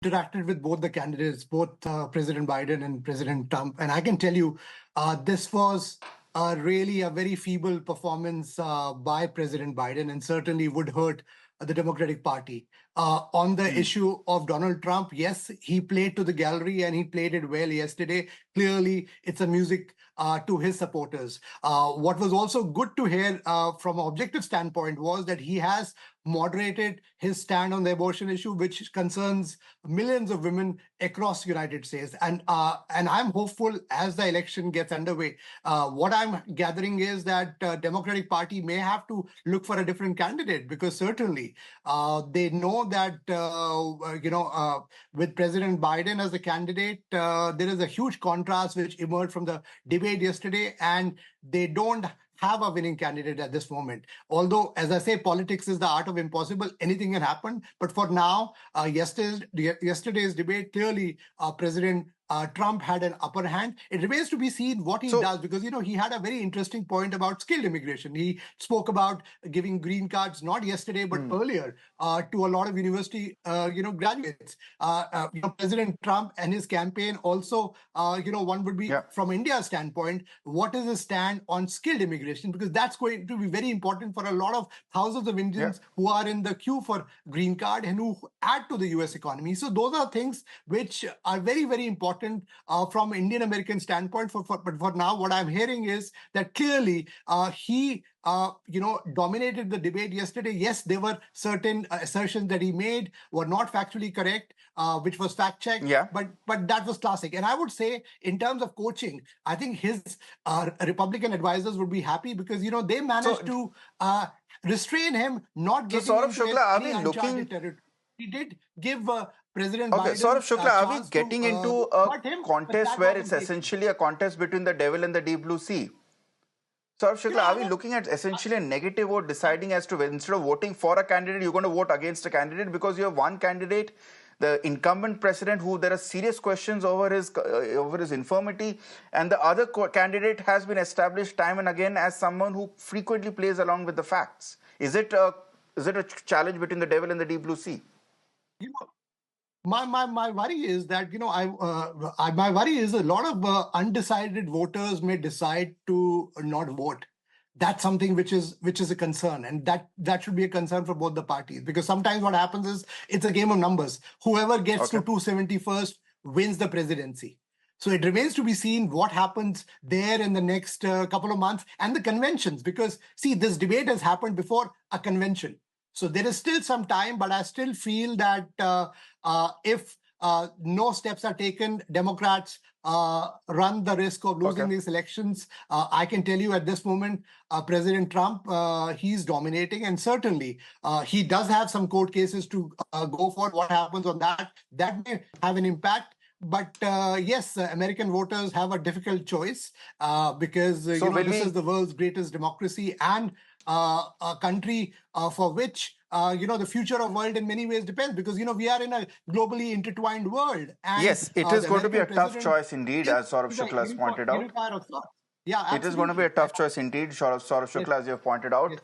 interacted with both the candidates, both President Biden and President Trump, and I can tell you, this was really a very feeble performance by President Biden, and certainly would hurt the Democratic Party. On the issue of Donald Trump, yes, he played to the gallery and he played it well yesterday. Clearly, it's a music to his supporters. What was also good to hear from an objective standpoint was that he has moderated his stand on the abortion issue, which concerns millions of women across the United States. And I'm hopeful as the election gets underway. What I'm gathering is that Democratic Party may have to look for a different candidate, because certainly they know that with President Biden as the candidate, there is a huge contrast which emerged from the debate yesterday, and they don't have a winning candidate at this moment. Although, as I say, politics is the art of impossible. Anything can happen. But for now, yesterday's debate, clearly President Trump had an upper hand. It remains to be seen what he does, because, he had a very interesting point about skilled immigration. He spoke about giving green cards, not yesterday, but earlier, to a lot of university, graduates. President Trump and his campaign also, one would be, from India's standpoint, what is his stand on skilled immigration? Because that's going to be very important for a lot of thousands of Indians who are in the queue for green card and who add to the US economy. So those are things which are very, very important from Indian American standpoint. But for now, what I'm hearing is that clearly he dominated the debate yesterday. Yes, there were certain assertions that he made were not factually correct, which was fact-checked, but that was classic. And I would say, in terms of coaching, I think his Republican advisors would be happy, because, they managed to restrain him, not getting Saurabh Shukla, any uncharted territory. He did give President Biden... Saurabh Shukla, are we getting into a contest where it's essentially a contest between the devil and the deep blue sea? Saurabh Shukla, are we looking at essentially a negative vote deciding as to, instead of voting for a candidate, you're going to vote against a candidate because you have one candidate, the incumbent president, who there are serious questions over his infirmity, and the other candidate has been established time and again as someone who frequently plays along with the facts? Is it a challenge between the devil and the deep blue sea? My worry is that, my worry is a lot of undecided voters may decide to not vote. That's something which is a concern, and that should be a concern for both the parties, because sometimes what happens is it's a game of numbers. Whoever gets to 271st wins the presidency. So it remains to be seen what happens there in the next couple of months, and the conventions, because, see, this debate has happened before a convention. So there is still some time, but I still feel that if no steps are taken, Democrats run the risk of losing these elections. I can tell you at this moment, President Trump, he's dominating, and certainly he does have some court cases to go for. What happens on that may have an impact. But yes, American voters have a difficult choice because this is the world's greatest democracy, and a country for which the future of world in many ways depends, because we are in a globally intertwined world. And, yes, it is going to be a tough choice indeed, as Saurabh Shukla has pointed out. Yeah, it is going to be a tough choice indeed, Saurabh Shukla, as you have pointed out. Yes.